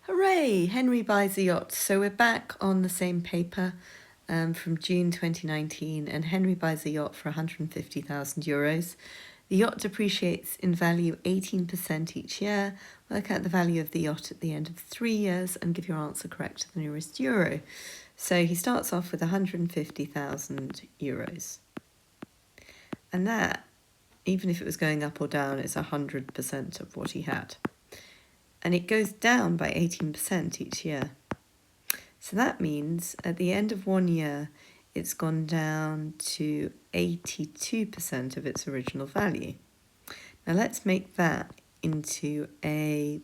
Hooray! Henry buys a yacht. So we're back on the same paper from June 2019, and Henry buys a yacht for €150,000. The yacht depreciates in value 18% each year. Work out the value of the yacht at the end of 3 years and give your answer correct to the nearest euro. So he starts off with €150,000. And that, even if it was going up or down, is 100% of what he had. And it goes down by 18% each year. So that means at the end of 1 year, it's gone down to 82% of its original value. Now let's make that into a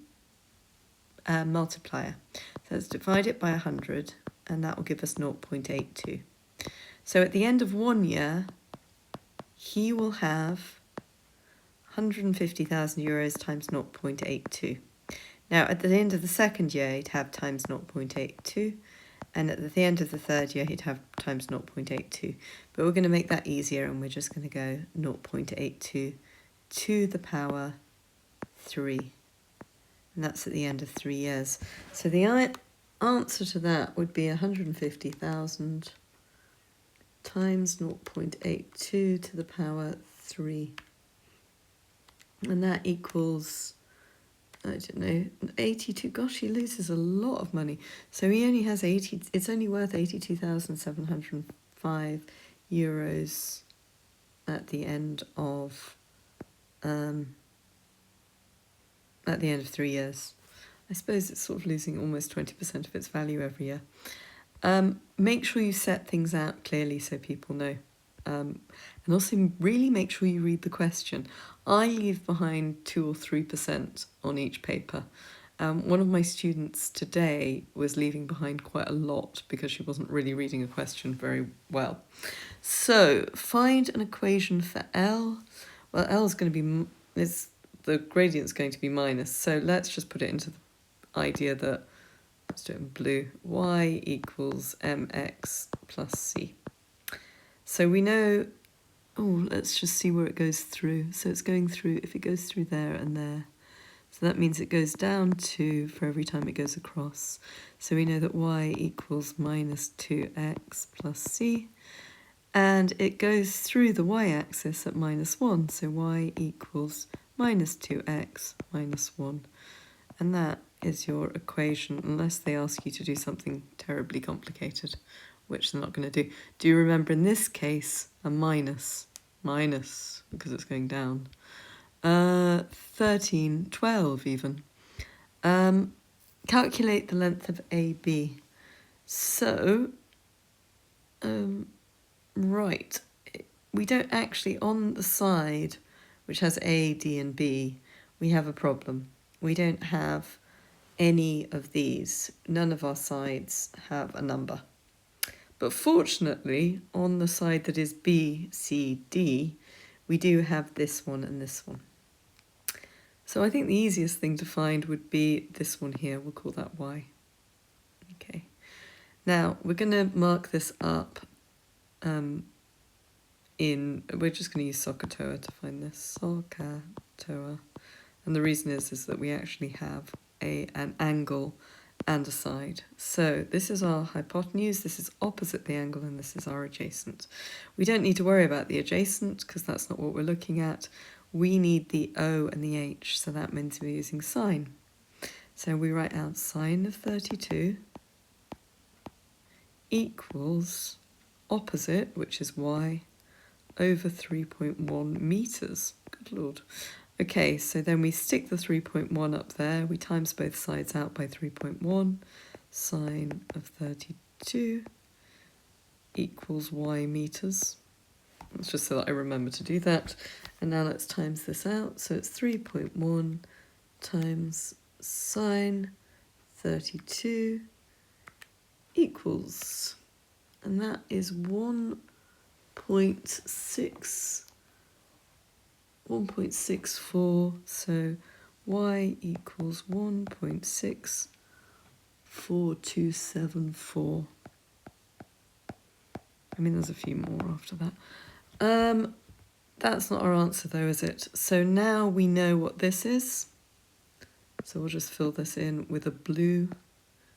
multiplier. So let's divide it by 100, and that will give us 0.82. So at the end of 1 year, he will have €150,000 times 0.82. Now, at the end of the second year, he'd have times 0.82, and at the end of the third year, he'd have times 0.82. But we're going to make that easier, and we're just going to go 0.82 to the power 3. And that's at the end of 3 years. So the answer to that would be 150,000 times 0.82 to the power 3. And that equals, I don't know, 82. Gosh, he loses a lot of money. So he only has it's only worth €82,705 at the end of 3 years. I suppose it's sort of losing almost 20% of its value every year. Make sure you set things out clearly so people know. And also really make sure you read the question. I leave behind 2 or 3% on each paper. One of my students today was leaving behind quite a lot because she wasn't really reading a question very well. So find an equation for L. Well, L is going to be, the gradient's going to be minus. So let's just put it into the idea that, let's do it in blue, y equals mx plus c. So we know, let's just see where it goes through. So it's going through, if it goes through there and there. So that means it goes down 2 for every time it goes across. So we know that y equals minus 2x plus c. And it goes through the y-axis at minus 1. So y equals minus 2x minus 1. And that is your equation, unless they ask you to do something terribly complicated, which they're not going to do. Do you remember in this case a minus, because it's going down. 13, 12 even. Calculate the length of AB. So, right, we don't actually, on the side which has A, D and B, we have a problem. We don't have any of these. None of our sides have a number. But fortunately, on the side that is B, C, D, we do have this one and this one. So I think the easiest thing to find would be this one here. We'll call that Y. Okay. Now, we're going to mark this up we're just going to use SOHCAHTOA to find this. SOHCAHTOA. And the reason is that we actually have an angle and a side. So this is our hypotenuse, this is opposite the angle, and this is our adjacent. We don't need to worry about the adjacent because that's not what we're looking at. We need the O and the H, so that means we're using sine. So we write out sine of 32 equals opposite, which is y, over 3.1 meters. Good Lord. Okay, so then we stick the 3.1 up there. We times both sides out by 3.1. Sine of 32 equals y meters. It's just so that I remember to do that. And now let's times this out. So it's 3.1 times sine 32 equals, and that is 1.64, so y equals 1.64274. I mean, there's a few more after that. That's not our answer though, is it? So now we know what this is. So we'll just fill this in with a blue.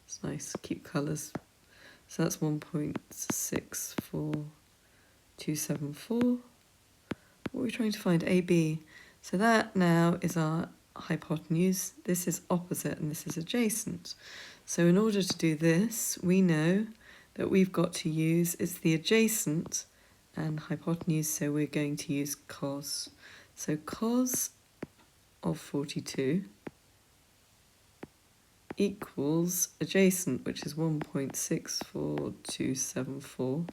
It's nice, keep colours. So that's 1.64274. What are we trying to find? AB. So that now is our hypotenuse. This is opposite and this is adjacent. So in order to do this, we know that we've got to use, it's the adjacent and hypotenuse, so we're going to use cos. So cos of 42 equals adjacent, which is 1.64274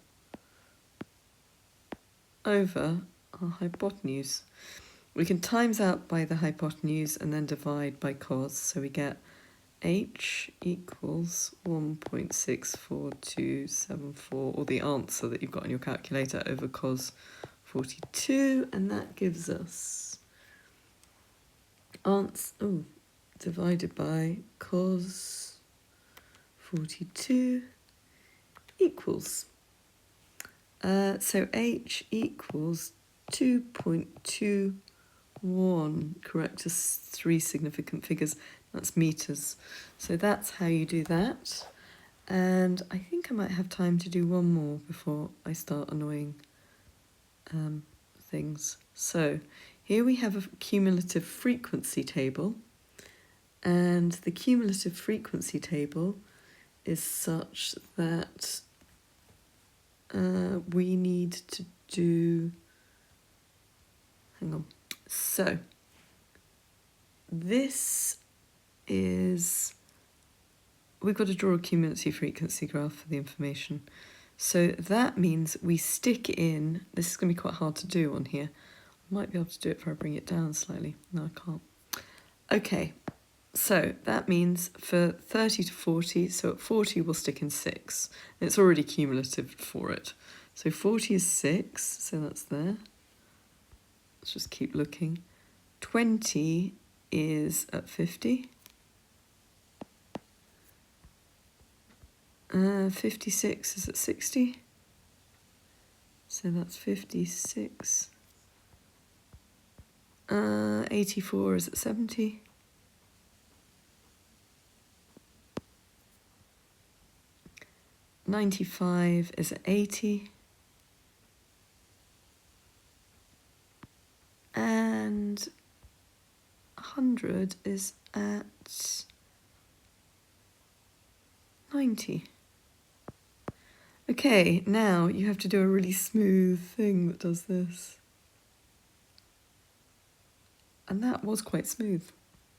over our hypotenuse. We can times out by the hypotenuse and then divide by cos, so we get h equals 1.64274, or the answer that you've got on your calculator, over cos 42, and that gives us divided by cos 42 equals, so h equals 2.21, correct as 3 significant figures, that's meters. So that's how you do that. And I think I might have time to do one more before I start annoying things. So here we have a cumulative frequency table, and the cumulative frequency table is such that we need to do, hang on, so this is, we've got to draw a cumulative frequency graph for the information. So that means we stick in, this is going to be quite hard to do on here. I might be able to do it if I bring it down slightly. No, I can't. Okay, so that means for 30 to 40, so at 40 we'll stick in 6. And it's already cumulative for it. So 40 is 6, so that's there. Let's just keep looking. 20 is at 50. 56 is at 60. So that's 56. 84 is at 70. 95 is at 80. And 100 is at 90. Okay, now you have to do a really smooth thing that does this. And that was quite smooth.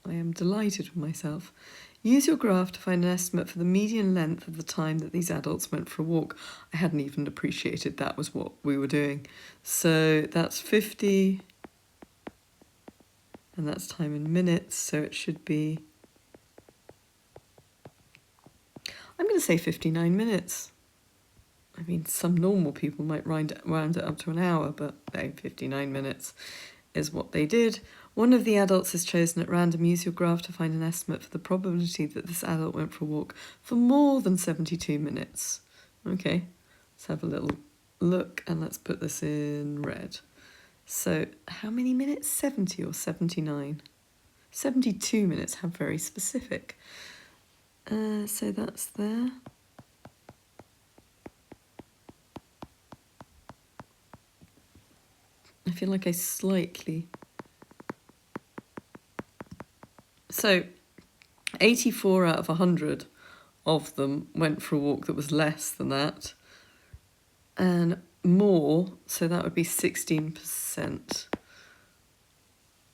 I am delighted with myself. Use your graph to find an estimate for the median length of the time that these adults went for a walk. I hadn't even appreciated that was what we were doing. So that's 50, and that's time in minutes, so it should be, I'm going to say 59 minutes. I mean, some normal people might round it up to an hour, but no, 59 minutes is what they did. One of the adults is chosen at random. Use your graph to find an estimate for the probability that this adult went for a walk for more than 72 minutes. Okay, let's have a little look, and let's put this in red. So how many minutes? 70 or 79? 72 minutes, how very specific. So that's there. I feel like I slightly... So 84 out of 100 of them went for a walk that was less than that. And more, so that would be 16%.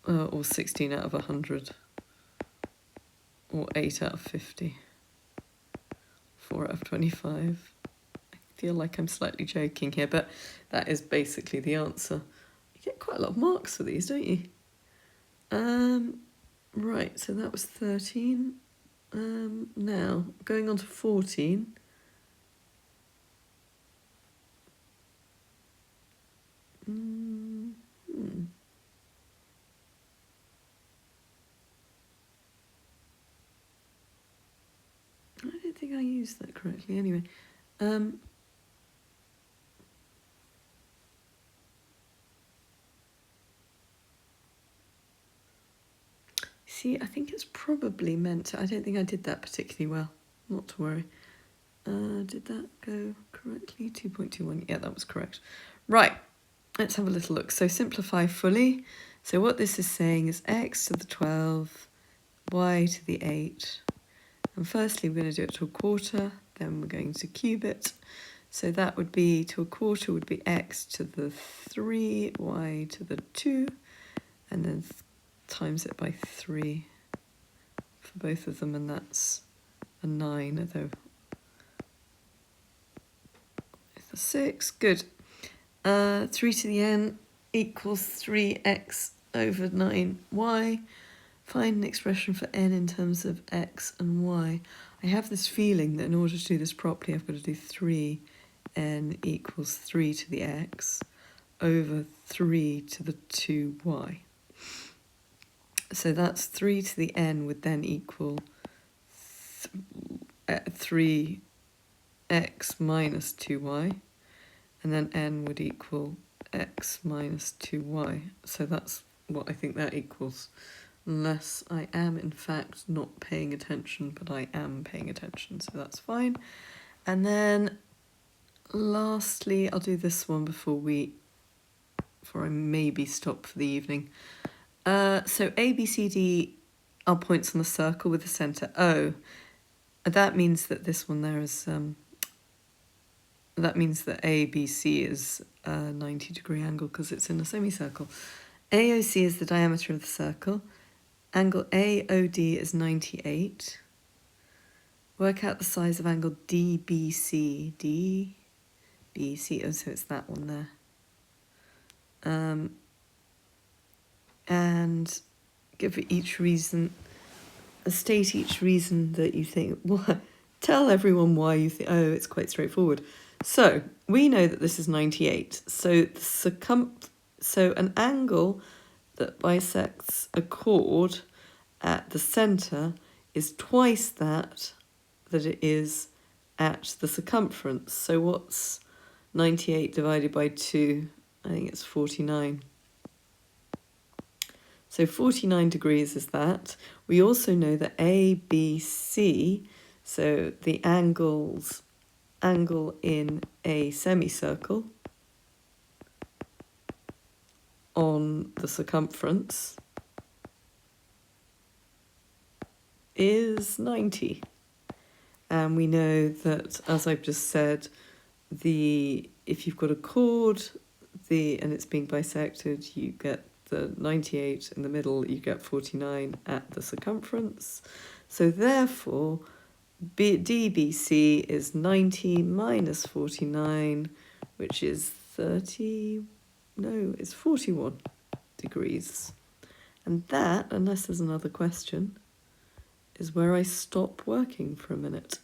Or 16 out of 100. Or 8 out of 50. 4 out of 25. I feel like I'm slightly joking here, but that is basically the answer. You get quite a lot of marks for these, don't you? Right, so that was 13. Now, going on to 14. I don't think I used that correctly. Anyway, See, I think it's probably meant to, I don't think I did that particularly well. Not to worry. Did that go correctly? 2.21. Yeah, that was correct. Right, let's have a little look. So simplify fully. So what this is saying is x to the 12, y to the 8. And firstly, we're going to do it to a quarter. Then we're going to cube it. So that would be, to a quarter would be x to the 3, y to the 2. And then times it by 3 for both of them. And that's a 9, although 6, good. 3 to the n equals 3x over 9y. Find an expression for n in terms of x and y. I have this feeling that in order to do this properly, I've got to do 3n equals 3 to the x over 3 to the 2y. So that's 3 to the n would then equal 3x minus 2y. And then n would equal x minus 2y. So that's what I think that equals. Unless I am, in fact, not paying attention, but I am paying attention, so that's fine. And then, lastly, I'll do this one before I maybe stop for the evening. So A, B, C, D are points on the circle with the centre O. That means that this one there is... that means that ABC is a 90-degree angle because it's in a semicircle. AOC is the diameter of the circle. Angle AOD is 98. Work out the size of angle DBC. DBC, oh, so it's that one there. And give each reason, state each reason that you think, what? Tell everyone why you think, oh, it's quite straightforward. So we know that this is 98. So so an angle that bisects a chord at the centre is twice that it is at the circumference. So what's 98 divided by 2? I think it's 49. So 49 degrees is that. We also know that ABC, so the angle in a semicircle on the circumference is 90. And we know that, as I've just said, if you've got a chord and it's being bisected, you get the 98 in the middle, you get 49 at the circumference. So therefore, DBC is 90 minus 49, which is 41 degrees. And that, unless there's another question, is where I stop working for a minute.